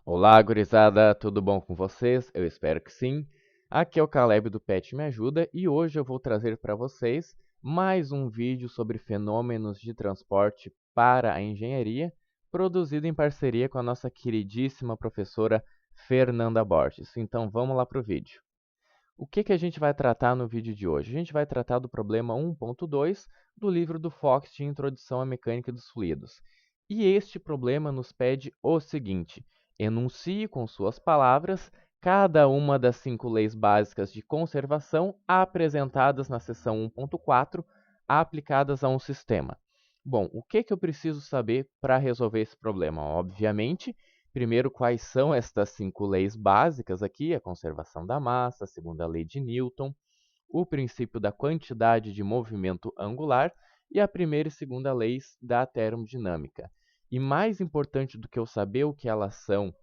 Olá, gurizada, tudo bom com vocês? Eu espero que sim. Aqui é o Caleb do Pet Me Ajuda e hoje eu vou trazer para vocês mais um vídeo sobre fenômenos de transporte para a engenharia, produzido em parceria com a nossa queridíssima professora Fernanda Borges. Então vamos lá para o vídeo. O que a gente vai tratar no vídeo de hoje? A gente vai tratar do problema 1.2 do livro do Fox de Introdução à Mecânica dos Fluidos. E este problema nos pede o seguinte: enuncie com suas palavras cada uma das 5 leis básicas de conservação apresentadas na seção 1.4 aplicadas a um sistema. Bom, o que eu preciso saber para resolver esse problema? Obviamente, primeiro, quais são estas 5 leis básicas aqui? A conservação da massa, a segunda lei de Newton, o princípio da quantidade de movimento angular e a primeira e segunda leis da termodinâmica. E mais importante do que eu saber o que elas são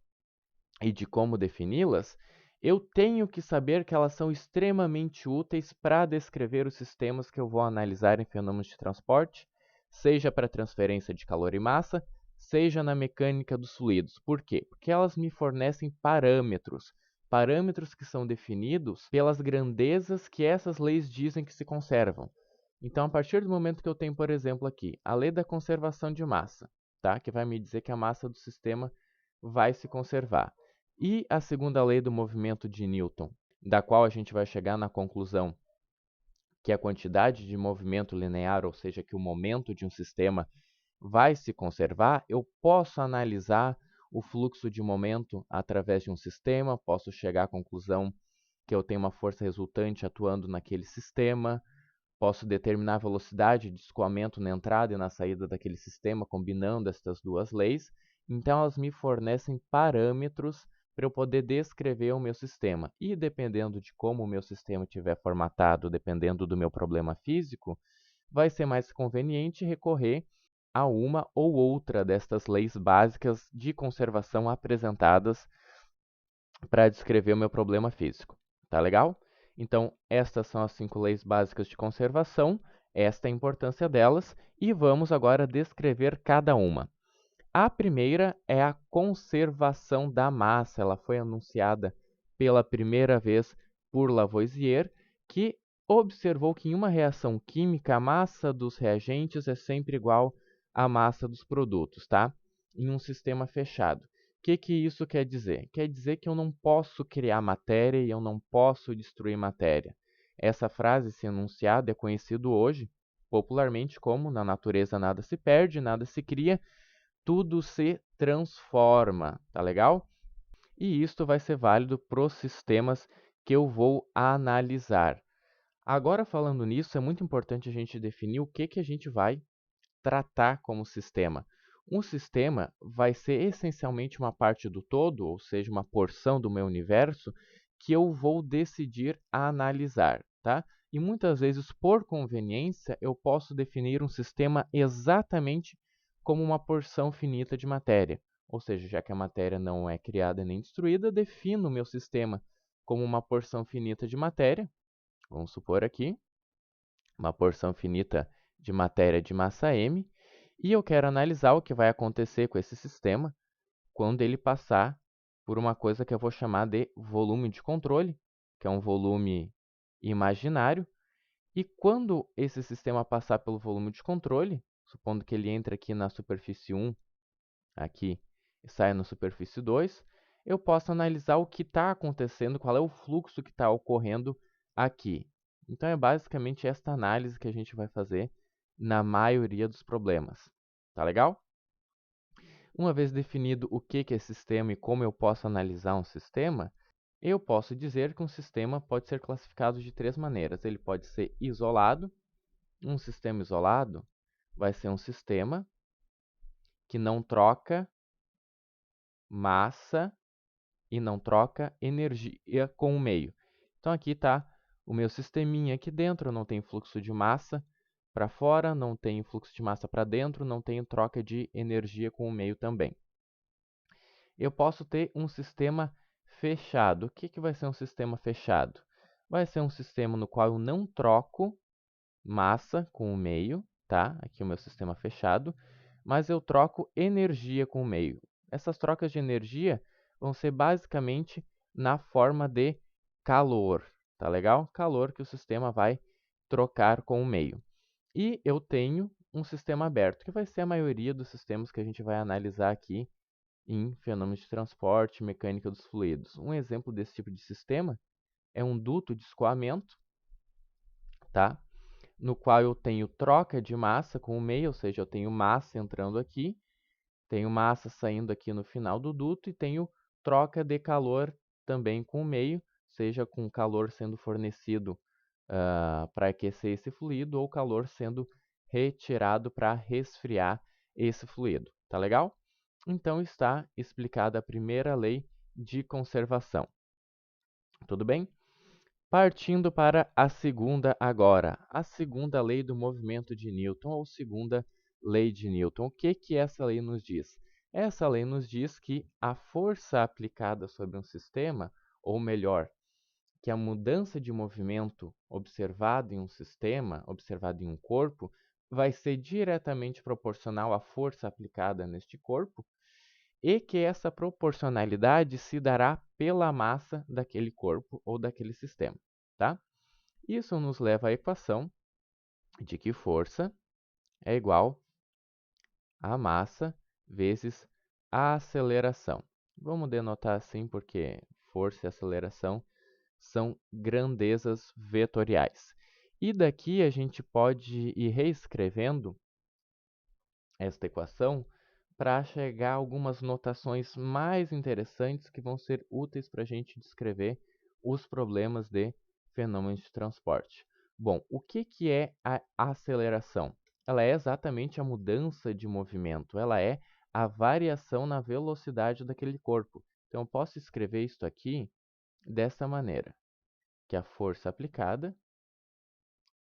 e de como defini-las, eu tenho que saber que elas são extremamente úteis para descrever os sistemas que eu vou analisar em fenômenos de transporte, seja para transferência de calor e massa, seja na mecânica dos fluidos. Por quê? Porque elas me fornecem parâmetros, parâmetros que são definidos pelas grandezas que essas leis dizem que se conservam. Então, a partir do momento que eu tenho, por exemplo, aqui a lei da conservação de massa, tá? Que vai me dizer que a massa do sistema vai se conservar. E a segunda lei do movimento de Newton, da qual a gente vai chegar na conclusão que a quantidade de movimento linear, ou seja, que o momento de um sistema vai se conservar, eu posso analisar o fluxo de momento através de um sistema, posso chegar à conclusão que eu tenho uma força resultante atuando naquele sistema, posso determinar a velocidade de escoamento na entrada e na saída daquele sistema, combinando estas duas leis. Então, elas me fornecem parâmetros para eu poder descrever o meu sistema. E dependendo de como o meu sistema estiver formatado, dependendo do meu problema físico, vai ser mais conveniente recorrer a uma ou outra destas leis básicas de conservação apresentadas para descrever o meu problema físico. Tá legal? Então, estas são as 5 leis básicas de conservação, esta é a importância delas, e vamos agora descrever cada uma. A primeira é a conservação da massa. Ela foi anunciada pela primeira vez por Lavoisier, que observou que em uma reação química a massa dos reagentes é sempre igual à massa dos produtos, tá? Em um sistema fechado. O que isso quer dizer? Quer dizer que eu não posso criar matéria e eu não posso destruir matéria. Essa frase, esse enunciado, é conhecido hoje popularmente como na natureza nada se perde, nada se cria, tudo se transforma, tá legal? E isto vai ser válido para os sistemas que eu vou analisar. Agora, falando nisso, é muito importante a gente definir o que a gente vai tratar como sistema. Um sistema vai ser essencialmente uma parte do todo, ou seja, uma porção do meu universo, que eu vou decidir analisar, tá? E muitas vezes, por conveniência, eu posso definir um sistema exatamente como uma porção finita de matéria. Ou seja, já que a matéria não é criada nem destruída, defino o meu sistema como uma porção finita de matéria. Vamos supor aqui, uma porção finita de matéria de massa m, e eu quero analisar o que vai acontecer com esse sistema quando ele passar por uma coisa que eu vou chamar de volume de controle, que é um volume imaginário. E quando esse sistema passar pelo volume de controle, supondo que ele entre aqui na superfície 1, aqui, e saia na superfície 2, eu posso analisar o que está acontecendo, qual é o fluxo que está ocorrendo aqui. Então, é basicamente esta análise que a gente vai fazer na maioria dos problemas. Tá legal? Uma vez definido o que é sistema e como eu posso analisar um sistema, eu posso dizer que um sistema pode ser classificado de 3 maneiras. Ele pode ser isolado. Um sistema isolado vai ser um sistema que não troca massa e não troca energia com o meio. Então, aqui está o meu sisteminha aqui dentro, eu não tenho fluxo de massa para fora, não tenho fluxo de massa para dentro, não tenho troca de energia com o meio também. Eu posso ter um sistema fechado. O que vai ser um sistema fechado? Vai ser um sistema no qual eu não troco massa com o meio, tá? Aqui o meu sistema fechado, mas eu troco energia com o meio. Essas trocas de energia vão ser basicamente na forma de calor, tá legal? Calor que o sistema vai trocar com o meio. E eu tenho um sistema aberto, que vai ser a maioria dos sistemas que a gente vai analisar aqui em fenômenos de transporte, mecânica dos fluidos. Um exemplo desse tipo de sistema é um duto de escoamento, tá? No qual eu tenho troca de massa com o meio, ou seja, eu tenho massa entrando aqui, tenho massa saindo aqui no final do duto e tenho troca de calor também com o meio, seja com calor sendo fornecido para aquecer esse fluido ou calor sendo retirado para resfriar esse fluido. Tá legal? Então está explicada a primeira lei de conservação. Tudo bem? Partindo para a segunda agora, a segunda lei do movimento de Newton, ou segunda lei de Newton. O que essa lei nos diz? Essa lei nos diz que a força aplicada sobre um sistema, ou melhor, que a mudança de movimento observada em um sistema, observada em um corpo, vai ser diretamente proporcional à força aplicada neste corpo, e que essa proporcionalidade se dará pela massa daquele corpo ou daquele sistema, tá? Isso nos leva à equação de que força é igual a massa vezes a aceleração. Vamos denotar assim porque força e aceleração são grandezas vetoriais. E daqui a gente pode ir reescrevendo esta equação para chegar a algumas notações mais interessantes que vão ser úteis para a gente descrever os problemas de fenômenos de transporte. Bom, o que é a aceleração? Ela é exatamente a mudança de movimento, ela é a variação na velocidade daquele corpo. Então, eu posso escrever isto aqui dessa maneira, que a força aplicada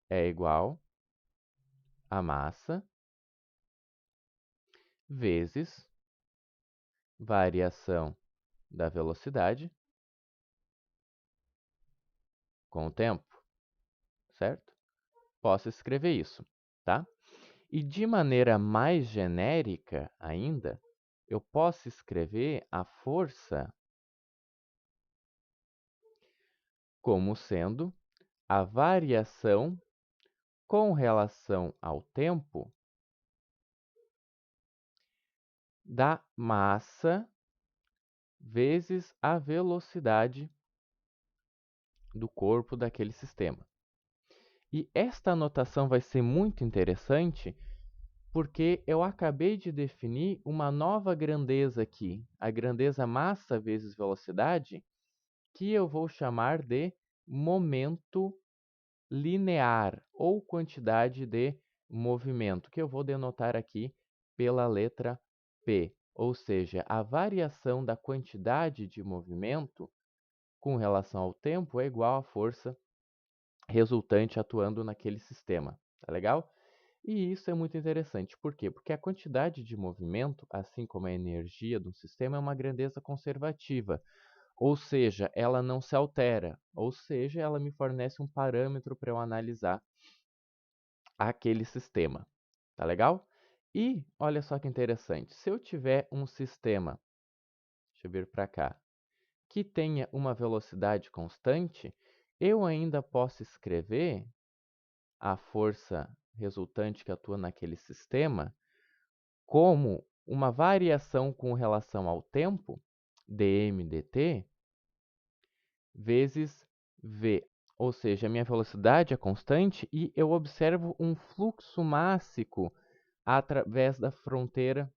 é igual a massa vezes variação da velocidade com o tempo, certo? Posso escrever isso, tá? E de maneira mais genérica ainda, eu posso escrever a força como sendo a variação com relação ao tempo da massa vezes a velocidade do corpo daquele sistema. E esta notação vai ser muito interessante porque eu acabei de definir uma nova grandeza aqui, a grandeza massa vezes velocidade, que eu vou chamar de momento linear ou quantidade de movimento, que eu vou denotar aqui pela letra P, ou seja, a variação da quantidade de movimento com relação ao tempo é igual à força resultante atuando naquele sistema, tá legal? E isso é muito interessante. Por quê? Porque a quantidade de movimento, assim como a energia do sistema, é uma grandeza conservativa. Ou seja, ela não se altera. Ou seja, ela me fornece um parâmetro para eu analisar aquele sistema. Tá legal? E olha só que interessante. Se eu tiver um sistema, deixa eu vir para cá, que tenha uma velocidade constante, eu ainda posso escrever a força resultante que atua naquele sistema como uma variação com relação ao tempo, dm dt, vezes v. Ou seja, a minha velocidade é constante e eu observo um fluxo mássico através da fronteira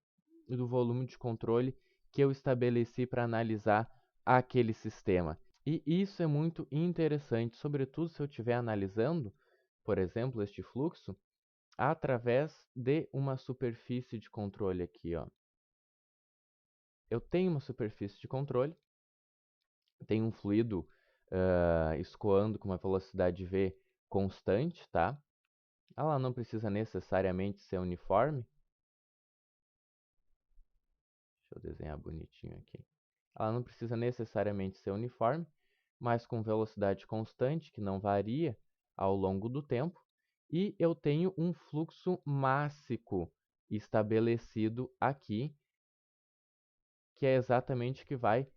do volume de controle que eu estabeleci para analisar aquele sistema. E isso é muito interessante, sobretudo se eu estiver analisando, por exemplo, este fluxo através de uma superfície de controle aqui, ó. Eu tenho uma superfície de controle, tenho um fluido escoando com uma velocidade v constante, tá? Ela não precisa necessariamente ser uniforme. Deixa eu desenhar bonitinho aqui. Ela não precisa necessariamente ser uniforme, mas com velocidade constante, que não varia ao longo do tempo. E eu tenho um fluxo mássico estabelecido aqui, que é exatamente o que vai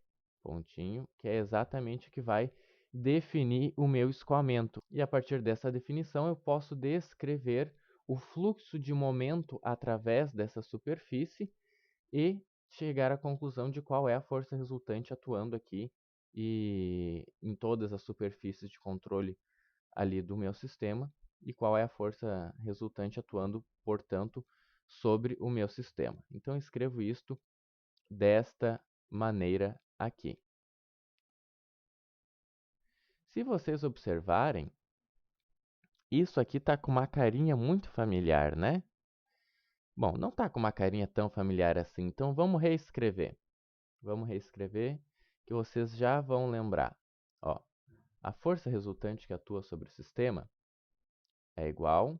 pontinho, que é exatamente o que vai definir o meu escoamento. E a partir dessa definição eu posso descrever o fluxo de momento através dessa superfície e chegar à conclusão de qual é a força resultante atuando aqui e em todas as superfícies de controle ali do meu sistema e qual é a força resultante atuando, portanto, sobre o meu sistema. Então, escrevo isto desta maneira aqui. Se vocês observarem, isso aqui está com uma carinha muito familiar, né? Bom, não está com uma carinha tão familiar assim, então vamos reescrever. Vamos reescrever que vocês já vão lembrar. Ó, a força resultante que atua sobre o sistema é igual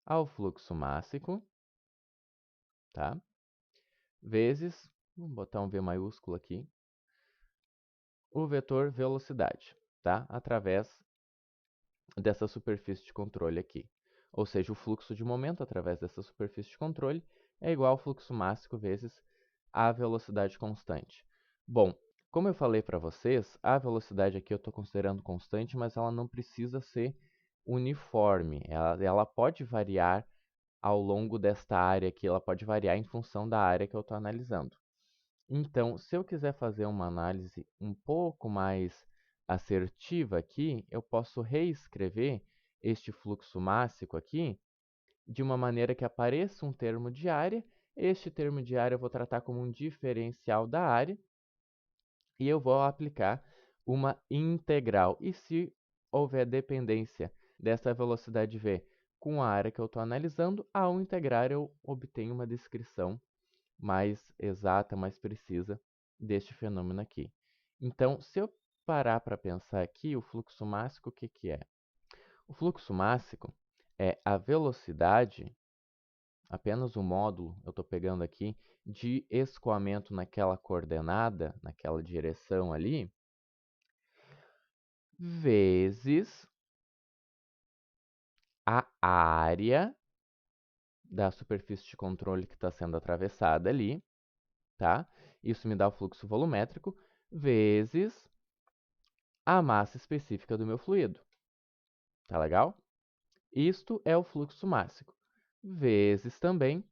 ao fluxo mássico, tá? Vezes, vamos botar um V maiúsculo aqui, o vetor velocidade, tá? Através dessa superfície de controle aqui. Ou seja, o fluxo de momento através dessa superfície de controle é igual ao fluxo mássico vezes a velocidade constante. Bom, como eu falei para vocês, a velocidade aqui eu estou considerando constante, mas ela não precisa ser uniforme. Ela pode variar ao longo desta área aqui, ela pode variar em função da área que eu estou analisando. Então, se eu quiser fazer uma análise um pouco mais assertiva aqui, eu posso reescrever este fluxo mássico aqui de uma maneira que apareça um termo de área. Este termo de área eu vou tratar como um diferencial da área e eu vou aplicar uma integral. E se houver dependência dessa velocidade v com a área que eu estou analisando, ao integrar eu obtenho uma descrição mais exata, mais precisa deste fenômeno aqui. Então, se eu parar para pensar aqui, o fluxo mássico, o que que é? O fluxo mássico é a velocidade, apenas o módulo, eu estou pegando aqui, de escoamento naquela coordenada, naquela direção ali, vezes a área da superfície de controle que está sendo atravessada ali, tá? Isso me dá o fluxo volumétrico, vezes a massa específica do meu fluido. Tá legal? Isto é o fluxo mássico, vezes também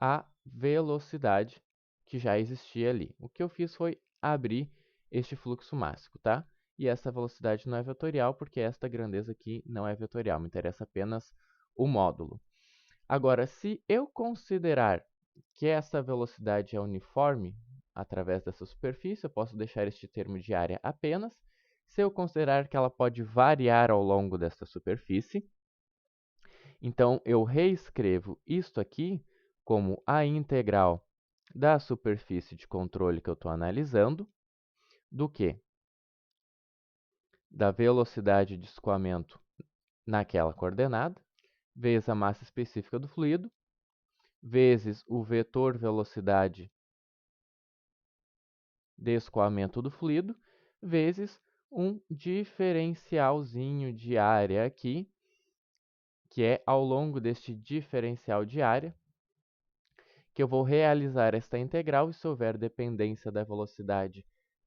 a velocidade que já existia ali. O que eu fiz foi abrir este fluxo mássico, tá? E essa velocidade não é vetorial, porque esta grandeza aqui não é vetorial, me interessa apenas o módulo. Agora, se eu considerar que essa velocidade é uniforme através dessa superfície, eu posso deixar este termo de área apenas. Se eu considerar que ela pode variar ao longo desta superfície, então eu reescrevo isto aqui como a integral da superfície de controle que eu estou analisando, do que? Da velocidade de escoamento naquela coordenada, vezes a massa específica do fluido, vezes o vetor velocidade de escoamento do fluido, vezes um diferencialzinho de área aqui, que é ao longo deste diferencial de área, que eu vou realizar esta integral, e se houver dependência da velocidade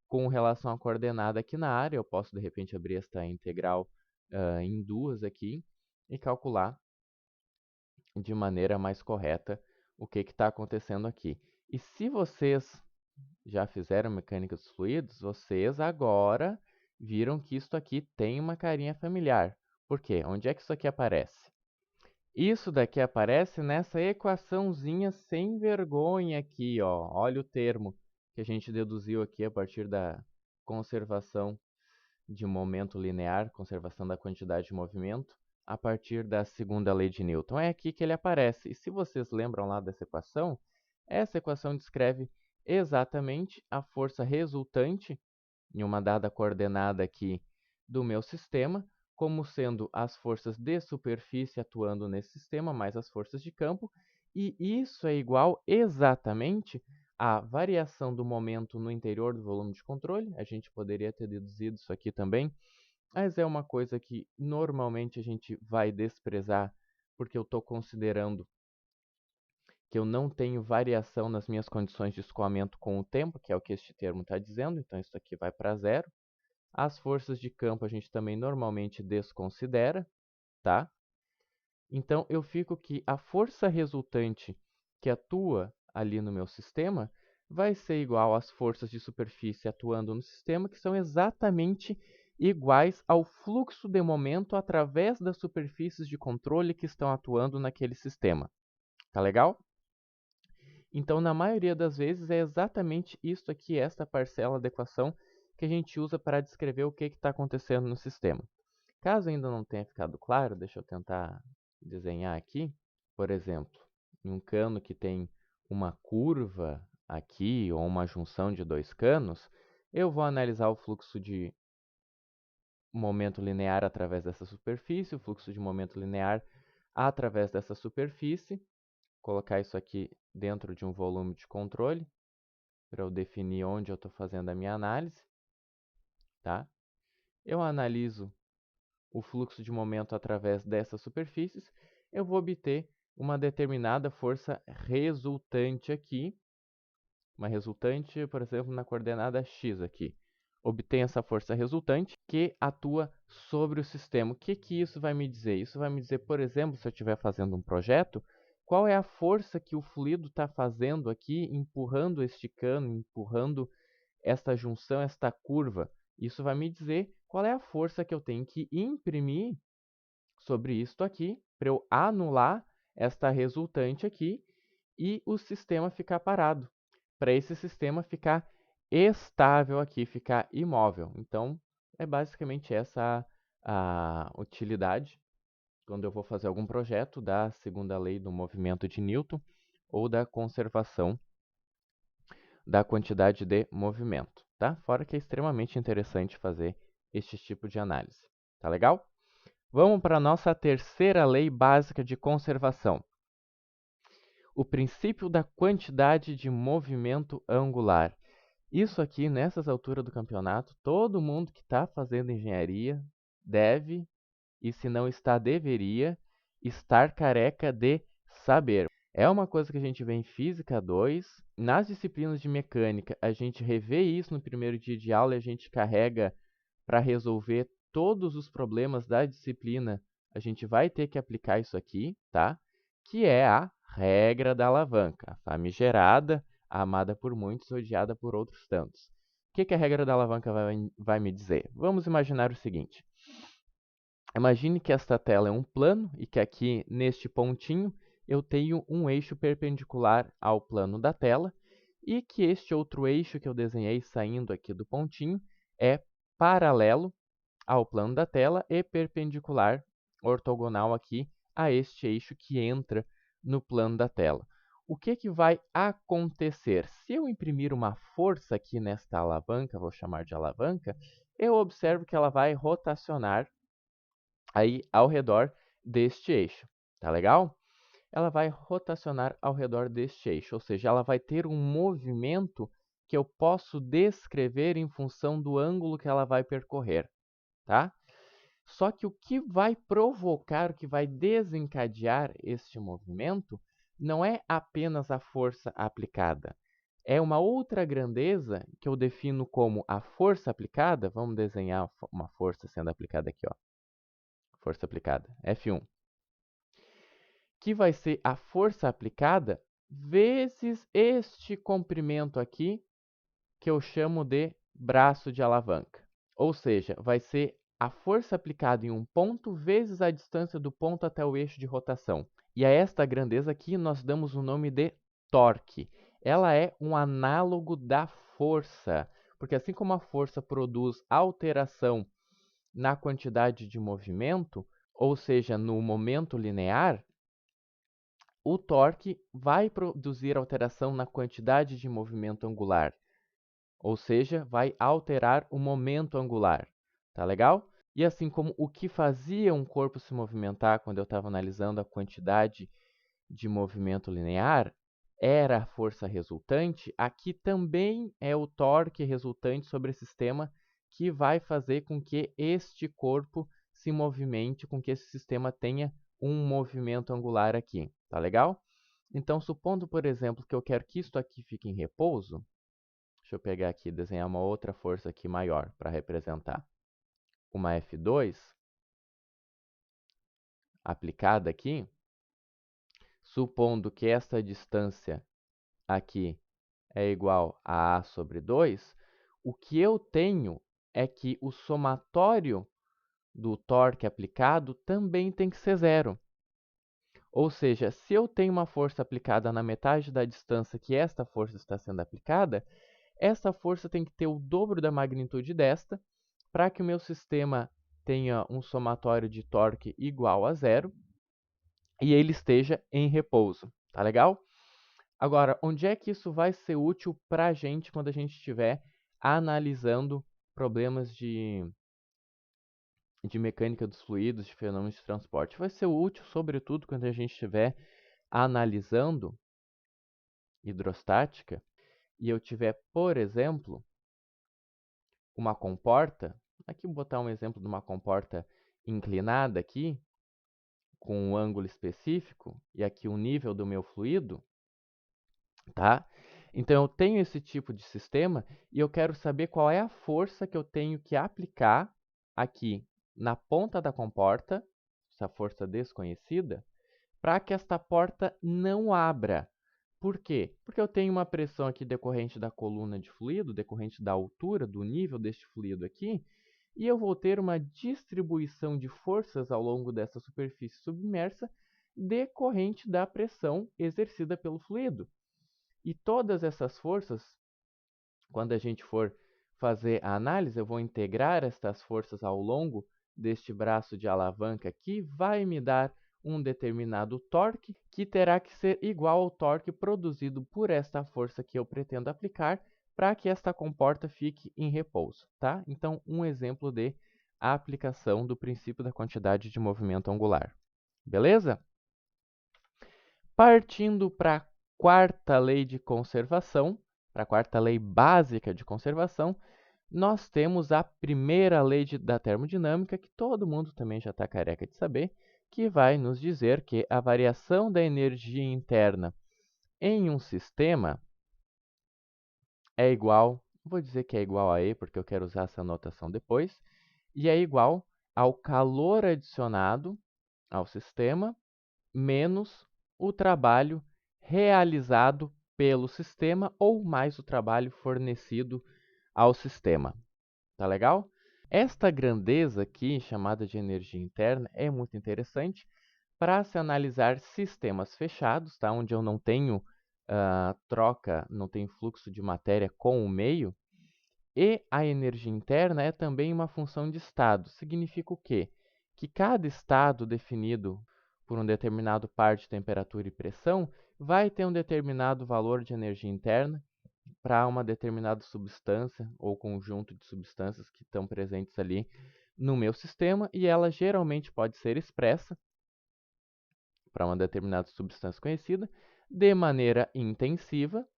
com relação à coordenada aqui na área, eu posso, de repente, abrir esta integral em duas aqui e calcular de maneira mais correta o que está acontecendo aqui. E se vocês já fizeram mecânica dos fluidos, vocês agora viram que isso aqui tem uma carinha familiar. Por quê? Onde é que isso aqui aparece? Isso daqui aparece nessa equaçãozinha sem vergonha aqui, ó. Olha o termo que a gente deduziu aqui a partir da conservação de momento linear, conservação da quantidade de movimento, a partir da segunda lei de Newton. É aqui que ele aparece. E se vocês lembram lá dessa equação, essa equação descreve exatamente a força resultante em uma dada coordenada aqui do meu sistema, como sendo as forças de superfície atuando nesse sistema, mais as forças de campo, e isso é igual exatamente à variação do momento no interior do volume de controle. A gente poderia ter deduzido isso aqui também, mas é uma coisa que normalmente a gente vai desprezar, porque eu estou considerando que eu não tenho variação nas minhas condições de escoamento com o tempo, que é o que este termo está dizendo, então isso aqui vai para zero. As forças de campo a gente também normalmente desconsidera, tá? Então, eu fico que a força resultante que atua ali no meu sistema vai ser igual às forças de superfície atuando no sistema, que são exatamente iguais ao fluxo de momento através das superfícies de controle que estão atuando naquele sistema. Tá legal? Então, na maioria das vezes, é exatamente isso aqui, esta parcela da equação, que a gente usa para descrever o que está acontecendo no sistema. Caso ainda não tenha ficado claro, deixa eu tentar desenhar aqui. Por exemplo, em um cano que tem uma curva aqui, ou uma junção de dois canos, eu vou analisar o fluxo de momento linear através dessa superfície, o fluxo de momento linear através dessa superfície, colocar isso aqui dentro de um volume de controle, para eu definir onde eu estou fazendo a minha análise. Tá? Eu analiso o fluxo de momento através dessas superfícies, eu vou obter uma determinada força resultante aqui, uma resultante, por exemplo, na coordenada x aqui. Obtenho essa força resultante que atua sobre o sistema. O que isso vai me dizer? Isso vai me dizer, por exemplo, se eu estiver fazendo um projeto, qual é a força que o fluido está fazendo aqui, empurrando este cano, empurrando esta junção, esta curva. Isso vai me dizer qual é a força que eu tenho que imprimir sobre isto aqui, para eu anular esta resultante aqui e o sistema ficar parado. Para esse sistema ficar estável aqui, ficar imóvel. Então, é basicamente essa a utilidade quando eu vou fazer algum projeto da segunda lei do movimento de Newton ou da conservação da quantidade de movimento, tá? Fora que é extremamente interessante fazer este tipo de análise. Tá legal? Vamos para a nossa terceira lei básica de conservação. O princípio da quantidade de movimento angular. Isso aqui, nessas alturas do campeonato, todo mundo que está fazendo engenharia deve, e se não está, deveria, estar careca de saber. É uma coisa que a gente vê em Física 2. Nas disciplinas de mecânica, a gente revê isso no primeiro dia de aula e a gente carrega para resolver todos os problemas da disciplina. A gente vai ter que aplicar isso aqui, tá? Que é a regra da alavanca, a famigerada, amada por muitos, odiada por outros tantos. O que a regra da alavanca vai me dizer? Vamos imaginar o seguinte. Imagine que esta tela é um plano e que aqui, neste pontinho, eu tenho um eixo perpendicular ao plano da tela e que este outro eixo que eu desenhei saindo aqui do pontinho é paralelo ao plano da tela e perpendicular, ortogonal aqui, a este eixo que entra no plano da tela. O que vai acontecer? Se eu imprimir uma força aqui nesta alavanca, vou chamar de alavanca, eu observo que ela vai rotacionar aí ao redor deste eixo, tá legal? Ela vai rotacionar ao redor deste eixo, ou seja, ela vai ter um movimento que eu posso descrever em função do ângulo que ela vai percorrer, tá? Só que o que vai provocar, o que vai desencadear este movimento, não é apenas a força aplicada. É uma outra grandeza que eu defino como a força aplicada. Vamos desenhar uma força sendo aplicada aqui, ó. Força aplicada, F1. Que vai ser a força aplicada vezes este comprimento aqui, que eu chamo de braço de alavanca. Ou seja, vai ser a força aplicada em um ponto vezes a distância do ponto até o eixo de rotação. E a esta grandeza aqui nós damos o nome de torque. Ela é um análogo da força, porque assim como a força produz alteração na quantidade de movimento, ou seja, no momento linear, o torque vai produzir alteração na quantidade de movimento angular, ou seja, vai alterar o momento angular. Tá legal? E assim como o que fazia um corpo se movimentar quando eu estava analisando a quantidade de movimento linear era a força resultante, aqui também é o torque resultante sobre esse sistema que vai fazer com que este corpo se movimente, com que esse sistema tenha um movimento angular aqui. Tá legal? Então, supondo, por exemplo, que eu quero que isto aqui fique em repouso, deixa eu pegar aqui e desenhar uma outra força aqui maior para representar. Uma F2 aplicada aqui, supondo que esta distância aqui é igual a A sobre 2, o que eu tenho é que o somatório do torque aplicado também tem que ser zero. Ou seja, se eu tenho uma força aplicada na metade da distância que esta força está sendo aplicada, essa força tem que ter o dobro da magnitude desta para que o meu sistema tenha um somatório de torque igual a zero e ele esteja em repouso. Tá legal? Agora, onde é que isso vai ser útil para a gente quando a gente estiver analisando problemas de mecânica dos fluidos, de fenômenos de transporte? Vai ser útil, sobretudo, quando a gente estiver analisando hidrostática e eu tiver, por exemplo, uma comporta. Aqui vou botar um exemplo de uma comporta inclinada aqui, com um ângulo específico, e aqui o nível do meu fluido, tá? Então, eu tenho esse tipo de sistema e eu quero saber qual é a força que eu tenho que aplicar aqui na ponta da comporta, essa força desconhecida, para que esta porta não abra. Por quê? Porque eu tenho uma pressão aqui decorrente da coluna de fluido, decorrente da altura, do nível deste fluido aqui, e eu vou ter uma distribuição de forças ao longo dessa superfície submersa decorrente da pressão exercida pelo fluido. E todas essas forças, quando a gente for fazer a análise, eu vou integrar estas forças ao longo deste braço de alavanca aqui, vai me dar um determinado torque, que terá que ser igual ao torque produzido por esta força que eu pretendo aplicar para que esta comporta fique em repouso, tá? Então, um exemplo de aplicação do princípio da quantidade de movimento angular. Beleza? Partindo para a quarta lei de conservação, para a quarta lei básica de conservação, nós temos a primeira lei da termodinâmica, que todo mundo também já está careca de saber, que vai nos dizer que a variação da energia interna em um sistema é igual, vou dizer que é igual a E, porque eu quero usar essa notação depois, e é igual ao calor adicionado ao sistema menos o trabalho realizado pelo sistema ou mais o trabalho fornecido ao sistema. Tá legal? Esta grandeza aqui, chamada de energia interna, é muito interessante para se analisar sistemas fechados, tá? Onde eu não tenho troca, não tenho fluxo de matéria com o meio. E a energia interna é também uma função de estado. Significa o quê? Que cada estado definido por um determinado par de temperatura e pressão vai ter um determinado valor de energia interna para uma determinada substância ou conjunto de substâncias que estão presentes ali no meu sistema, e ela geralmente pode ser expressa para uma determinada substância conhecida de maneira intensiva,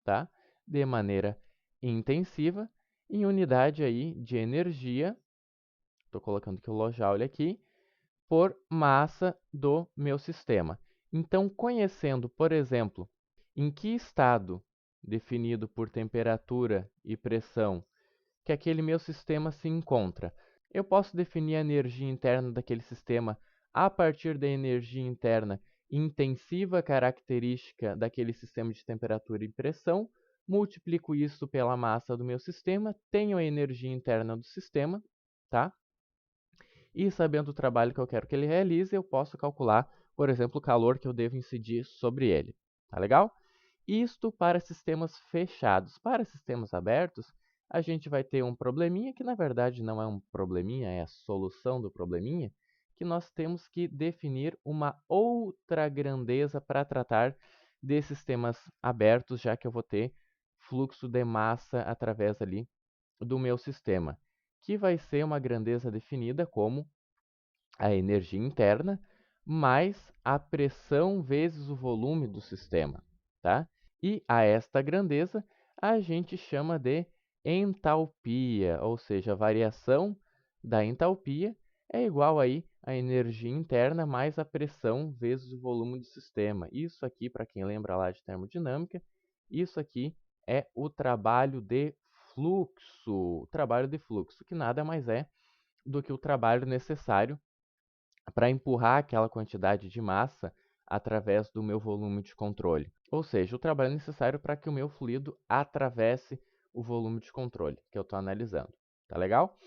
tá? De maneira intensiva em unidade aí de energia, estou colocando quilojoule aqui, por massa do meu sistema. Então, conhecendo, por exemplo, em que estado definido por temperatura e pressão que aquele meu sistema se encontra, eu posso definir a energia interna daquele sistema a partir da energia interna intensiva característica daquele sistema de temperatura e pressão, multiplico isso pela massa do meu sistema, tenho a energia interna do sistema, tá? E sabendo o trabalho que eu quero que ele realize, eu posso calcular, por exemplo, o calor que eu devo incidir sobre ele. Tá legal? Isto para sistemas fechados. Para sistemas abertos, a gente vai ter um probleminha, que na verdade não é um probleminha, é a solução do probleminha, que nós temos que definir uma outra grandeza para tratar de sistemas abertos, já que eu vou ter fluxo de massa através ali do meu sistema, que vai ser uma grandeza definida como a energia interna mais a pressão vezes o volume do sistema, tá? E a esta grandeza a gente chama de entalpia, ou seja, a variação da entalpia, é igual aí a energia interna mais a pressão vezes o volume do sistema. Isso aqui, para quem lembra lá de termodinâmica, isso aqui é o trabalho de fluxo. O trabalho de fluxo, que nada mais é do que o trabalho necessário para empurrar aquela quantidade de massa através do meu volume de controle. Ou seja, o trabalho necessário para que o meu fluido atravesse o volume de controle que eu estou analisando. Tá legal?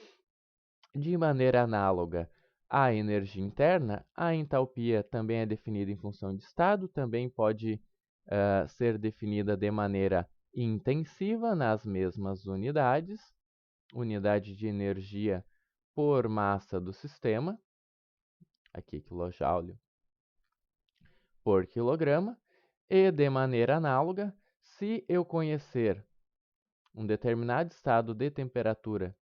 De maneira análoga à energia interna, a entalpia também é definida em função de estado, também pode ser definida de maneira intensiva nas mesmas unidades, unidade de energia por massa do sistema, aqui quilojoule por quilograma, e de maneira análoga, se eu conhecer um determinado estado de temperatura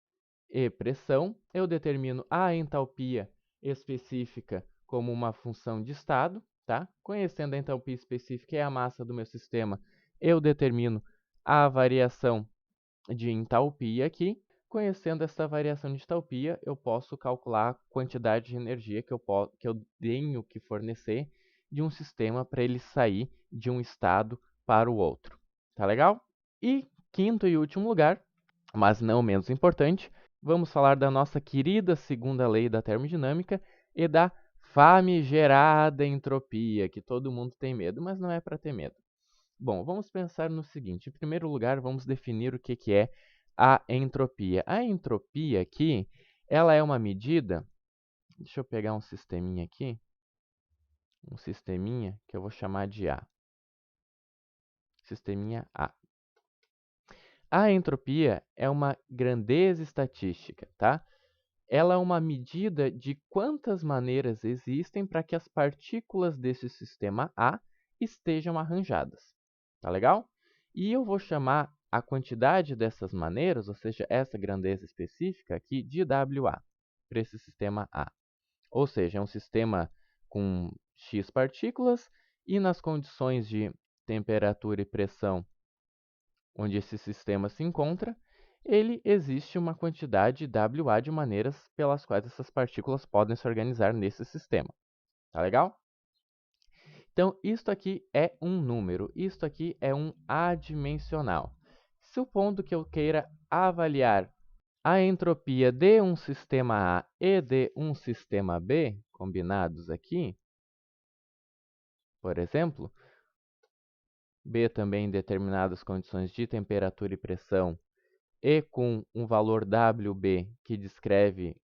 e pressão, eu determino a entalpia específica como uma função de estado, tá? Conhecendo a entalpia específica e a massa do meu sistema, eu determino a variação de entalpia aqui. Conhecendo essa variação de entalpia, eu posso calcular a quantidade de energia que eu tenho que fornecer de um sistema para ele sair de um estado para o outro. Tá legal? E quinto e último lugar, mas não menos importante, vamos falar da nossa querida segunda lei da termodinâmica e da famigerada entropia, que todo mundo tem medo, mas não é para ter medo. Bom, vamos pensar no seguinte. Em primeiro lugar, vamos definir o que é a entropia. A entropia aqui, ela é uma medida... Deixa eu pegar um sisteminha aqui. Um sisteminha que eu vou chamar de A. Sisteminha A. A entropia é uma grandeza estatística, tá? Ela é uma medida de quantas maneiras existem para que as partículas desse sistema A estejam arranjadas. Tá legal? E eu vou chamar a quantidade dessas maneiras, ou seja, essa grandeza específica aqui, de WA, para esse sistema A. Ou seja, é um sistema com X partículas e nas condições de temperatura e pressão onde esse sistema se encontra, ele existe uma quantidade WA de maneiras pelas quais essas partículas podem se organizar nesse sistema. Tá legal? Então, isto aqui é um número, isto aqui é um adimensional. Supondo que eu queira avaliar a entropia de um sistema A e de um sistema B, combinados aqui, por exemplo, B também em determinadas condições de temperatura e pressão, e com um valor WB que descreve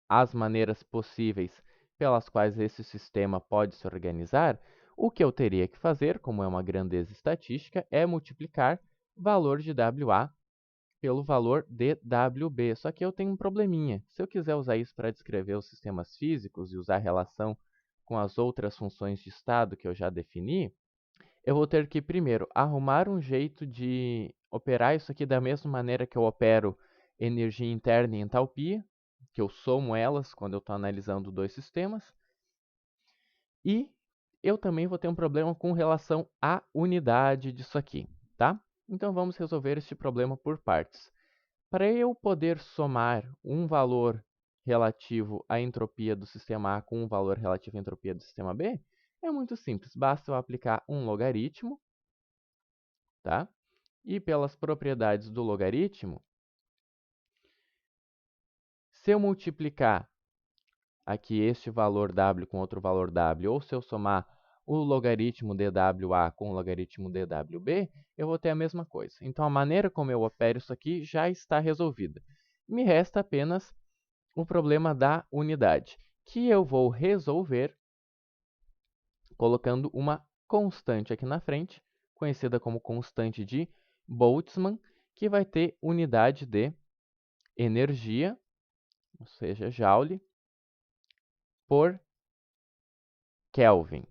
as maneiras possíveis pelas quais esse sistema pode se organizar, o que eu teria que fazer, como é uma grandeza estatística, é multiplicar o valor de WA pelo valor de WB. Só que eu tenho um probleminha. Se eu quiser usar isso para descrever os sistemas físicos e usar relação com as outras funções de estado que eu já defini, eu vou ter que, primeiro, arrumar um jeito de operar isso aqui da mesma maneira que eu opero energia interna e entalpia, que eu somo elas quando eu estou analisando dois sistemas. E eu também vou ter um problema com relação à unidade disso aqui, tá? Então, vamos resolver este problema por partes. Para eu poder somar um valor relativo à entropia do sistema A com um valor relativo à entropia do sistema B, é muito simples. Basta eu aplicar um logaritmo, tá? E pelas propriedades do logaritmo, se eu multiplicar aqui este valor w com outro valor w, ou se eu somar o logaritmo dWA com o logaritmo dWB, eu vou ter a mesma coisa. Então, a maneira como eu opero isso aqui já está resolvida. Me resta apenas o problema da unidade, que eu vou resolver colocando uma constante aqui na frente, conhecida como constante de Boltzmann, que vai ter unidade de energia, ou seja, Joule, por Kelvin,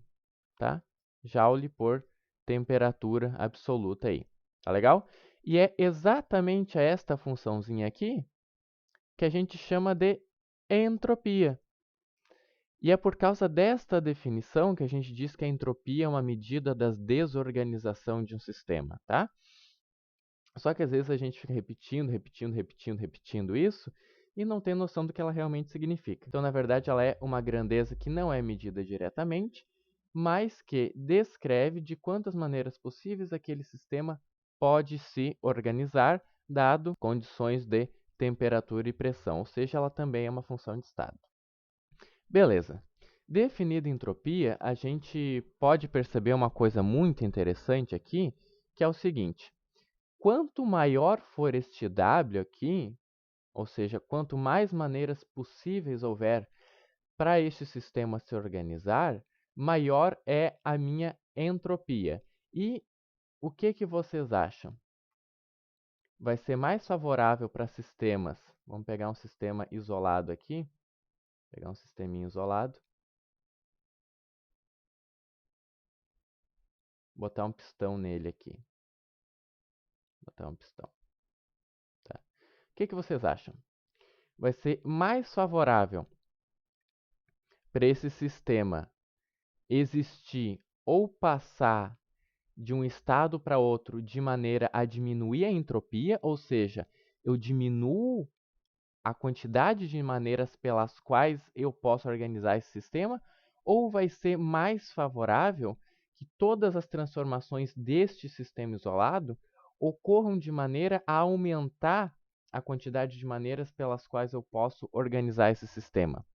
tá? Joule por temperatura absoluta aí, tá legal? E é exatamente esta funçãozinha aqui que a gente chama de entropia. E é por causa desta definição que a gente diz que a entropia é uma medida da desorganização de um sistema, tá? Só que às vezes a gente fica repetindo isso, e não tem noção do que ela realmente significa. Então, na verdade, ela é uma grandeza que não é medida diretamente, mas que descreve de quantas maneiras possíveis aquele sistema pode se organizar, dado condições de temperatura e pressão, ou seja, ela também é uma função de estado. Beleza. Definida entropia, a gente pode perceber uma coisa muito interessante aqui, que é o seguinte: quanto maior for este W aqui, ou seja, quanto mais maneiras possíveis houver para este sistema se organizar, maior é a minha entropia. E o que vocês acham? Vai ser mais favorável para sistemas. Vamos pegar um sistema isolado aqui. Pegar um sisteminha isolado. Botar um pistão nele aqui. Botar um pistão. Tá. O que vocês acham? Vai ser mais favorável para esse sistema existir ou passar de um estado para outro de maneira a diminuir a entropia, ou seja, eu diminuo a quantidade de maneiras pelas quais eu posso organizar esse sistema, ou vai ser mais favorável que todas as transformações deste sistema isolado ocorram de maneira a aumentar a quantidade de maneiras pelas quais eu posso organizar esse sistema.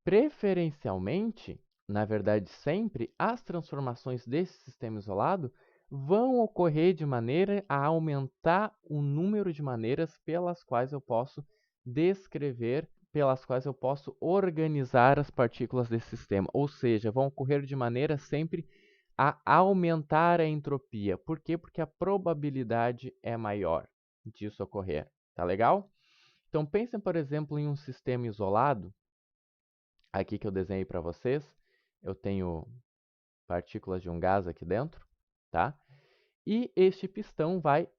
Preferencialmente, na verdade sempre, as transformações desse sistema isolado vão ocorrer de maneira a aumentar o número de maneiras pelas quais eu posso descrever, pelas quais eu posso organizar as partículas desse sistema. Ou seja, vão ocorrer de maneira sempre a aumentar a entropia. Por quê? Porque a probabilidade é maior disso ocorrer. Tá legal? Então, pensem, por exemplo, em um sistema isolado. Aqui que eu desenhei para vocês, eu tenho partículas de um gás aqui dentro, tá? E este pistão vai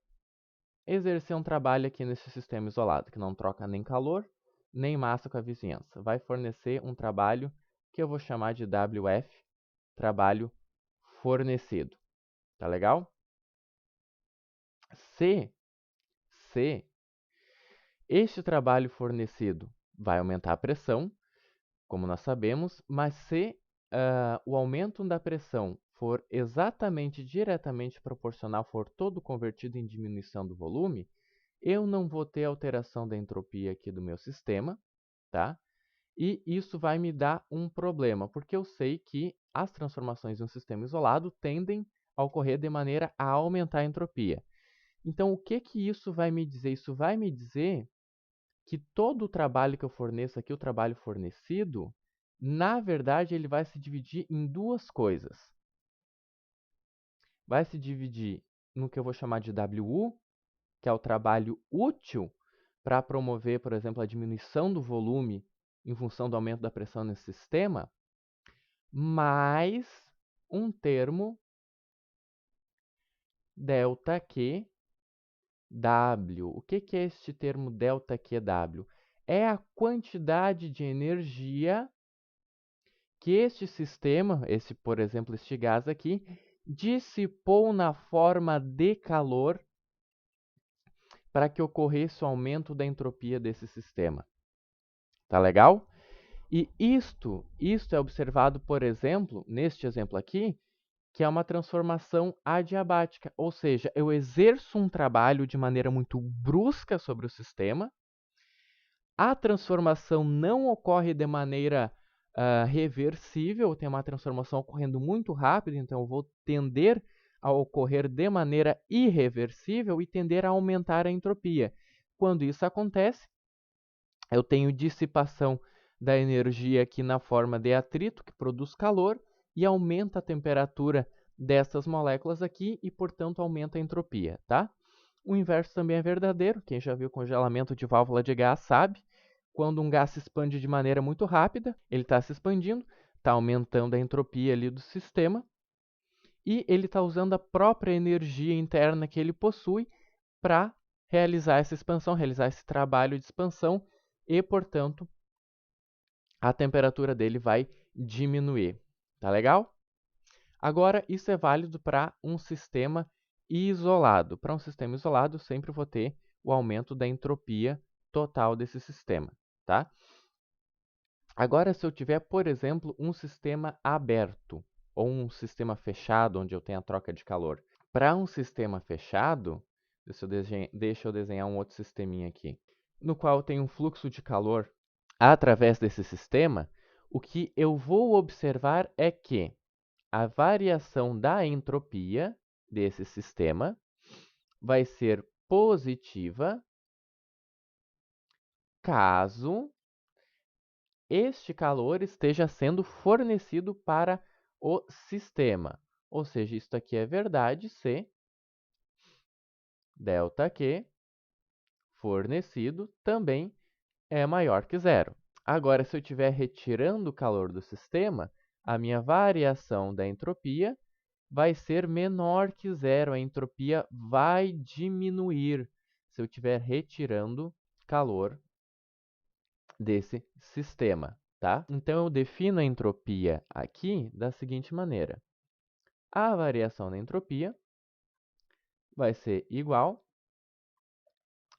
exercer um trabalho aqui nesse sistema isolado, que não troca nem calor, nem massa com a vizinhança. Vai fornecer um trabalho que eu vou chamar de WF, trabalho fornecido. Tá legal? Se este trabalho fornecido vai aumentar a pressão, como nós sabemos, mas se o aumento da pressão for exatamente diretamente proporcional, for todo convertido em diminuição do volume, eu não vou ter alteração da entropia aqui do meu sistema, tá? E isso vai me dar um problema, porque eu sei que as transformações em um sistema isolado tendem a ocorrer de maneira a aumentar a entropia. Então, o que isso vai me dizer? Isso vai me dizer que todo o trabalho que eu forneço aqui, o trabalho fornecido, na verdade, ele vai se dividir em duas coisas. Vai se dividir no que eu vou chamar de WU, que é o trabalho útil para promover, por exemplo, a diminuição do volume em função do aumento da pressão nesse sistema, mais um termo ΔQW. O que é este termo ΔQW? É a quantidade de energia que este sistema, por exemplo, este gás aqui, dissipou na forma de calor para que ocorresse o aumento da entropia desse sistema. Tá legal? E isto é observado, por exemplo, neste exemplo aqui, que é uma transformação adiabática, ou seja, eu exerço um trabalho de maneira muito brusca sobre o sistema, a transformação não ocorre de maneira reversível, tem uma transformação ocorrendo muito rápido, então eu vou tender a ocorrer de maneira irreversível e tender a aumentar a entropia. Quando isso acontece, eu tenho dissipação da energia aqui na forma de atrito, que produz calor, e aumenta a temperatura dessas moléculas aqui e, portanto, aumenta a entropia, tá? O inverso também é verdadeiro. Quem já viu congelamento de válvula de gás sabe. Quando um gás se expande de maneira muito rápida, ele está se expandindo, está aumentando a entropia ali do sistema, e ele está usando a própria energia interna que ele possui para realizar essa expansão, realizar esse trabalho de expansão, e, portanto, a temperatura dele vai diminuir. Tá legal? Agora, isso é válido para um sistema isolado. Para um sistema isolado, eu sempre vou ter o aumento da entropia total desse sistema, tá? Agora, se eu tiver, por exemplo, um sistema aberto ou um sistema fechado, onde eu tenho a troca de calor. Para um sistema fechado, deixa eu desenhar um outro sisteminha aqui, no qual eu tenho um fluxo de calor através desse sistema. O que eu vou observar é que a variação da entropia desse sistema vai ser positiva caso este calor esteja sendo fornecido para o sistema. Ou seja, isso aqui é verdade se ΔQ fornecido também é maior que zero. Agora, se eu estiver retirando o calor do sistema, a minha variação da entropia vai ser menor que zero. A entropia vai diminuir se eu estiver retirando calor desse sistema, tá? Então, eu defino a entropia aqui da seguinte maneira. A variação da entropia vai ser igual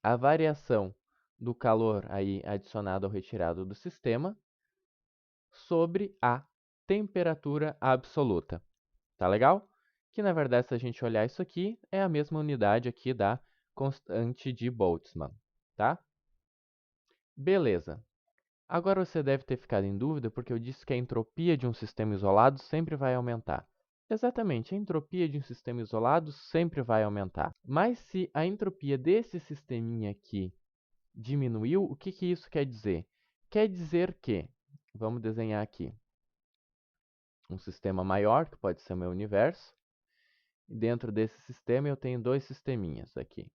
à variação do calor aí adicionado ou retirado do sistema sobre a temperatura absoluta. Tá legal? Que, na verdade, se a gente olhar isso aqui, é a mesma unidade aqui da constante de Boltzmann, tá? Beleza. Agora você deve ter ficado em dúvida porque eu disse que a entropia de um sistema isolado sempre vai aumentar. Exatamente, a entropia de um sistema isolado sempre vai aumentar. Mas se a entropia desse sisteminha aqui diminuiu, o que isso quer dizer? Quer dizer que, vamos desenhar aqui, um sistema maior, que pode ser o meu universo, e dentro desse sistema eu tenho dois sisteminhas aqui.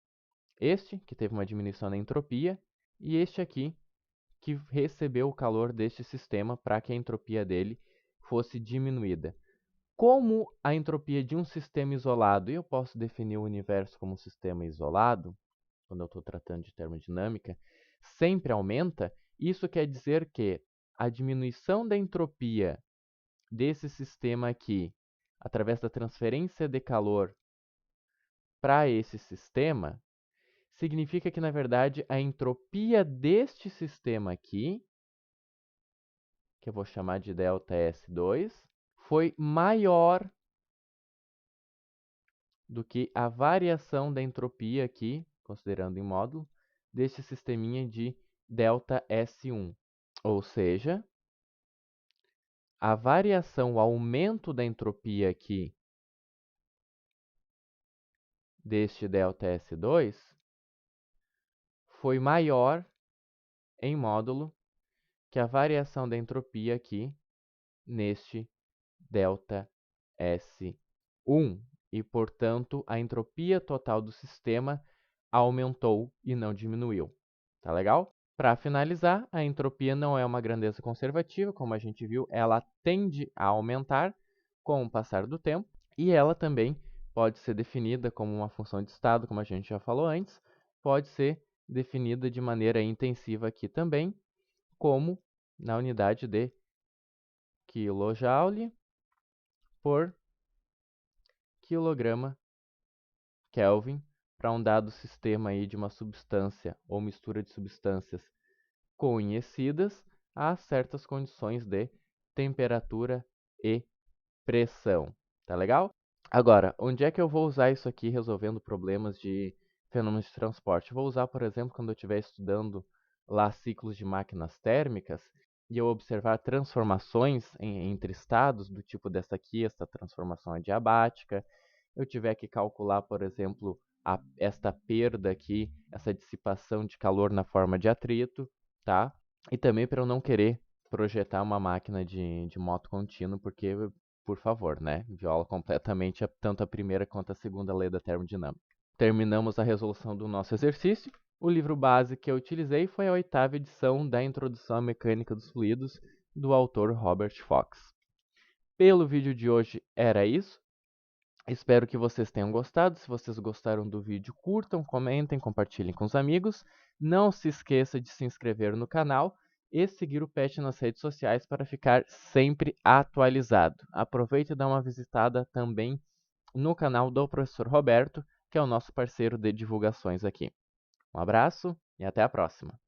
Este, que teve uma diminuição na entropia, e este aqui, que recebeu o calor deste sistema para que a entropia dele fosse diminuída. Como a entropia de um sistema isolado, e eu posso definir o universo como um sistema isolado, quando eu estou tratando de termodinâmica, sempre aumenta, isso quer dizer que a diminuição da entropia desse sistema aqui, através da transferência de calor para esse sistema, significa que, na verdade, a entropia deste sistema aqui, que eu vou chamar de ΔS2, foi maior do que a variação da entropia aqui, considerando em módulo, deste sisteminha de ΔS1. Ou seja, a variação, o aumento da entropia aqui deste ΔS2 foi maior em módulo que a variação da entropia aqui neste ΔS1. E, portanto, a entropia total do sistema aumentou e não diminuiu. Tá legal? Para finalizar, a entropia não é uma grandeza conservativa, como a gente viu, ela tende a aumentar com o passar do tempo, e ela também pode ser definida como uma função de estado, como a gente já falou antes, pode ser definida de maneira intensiva aqui também, como na unidade de kJ por quilograma Kelvin para um dado sistema aí de uma substância ou mistura de substâncias conhecidas a certas condições de temperatura e pressão. Tá legal? Agora, onde é que eu vou usar isso aqui resolvendo problemas de fenômenos de transporte? Vou usar, por exemplo, quando eu estiver estudando lá ciclos de máquinas térmicas e eu observar transformações entre estados do tipo dessa aqui, essa transformação adiabática. Eu tiver que calcular, por exemplo, esta perda aqui, essa dissipação de calor na forma de atrito, tá? E também para eu não querer projetar uma máquina de moto contínuo, porque, por favor, né? Viola completamente tanto a primeira quanto a segunda lei da termodinâmica. Terminamos a resolução do nosso exercício. O livro base que eu utilizei foi a 8ª edição da Introdução à Mecânica dos Fluidos, do autor Robert Fox. Pelo vídeo de hoje era isso. Espero que vocês tenham gostado. Se vocês gostaram do vídeo, curtam, comentem, compartilhem com os amigos. Não se esqueça de se inscrever no canal e seguir o PET nas redes sociais para ficar sempre atualizado. Aproveite e dá uma visitada também no canal do professor Roberto, que é o nosso parceiro de divulgações aqui. Um abraço e até a próxima!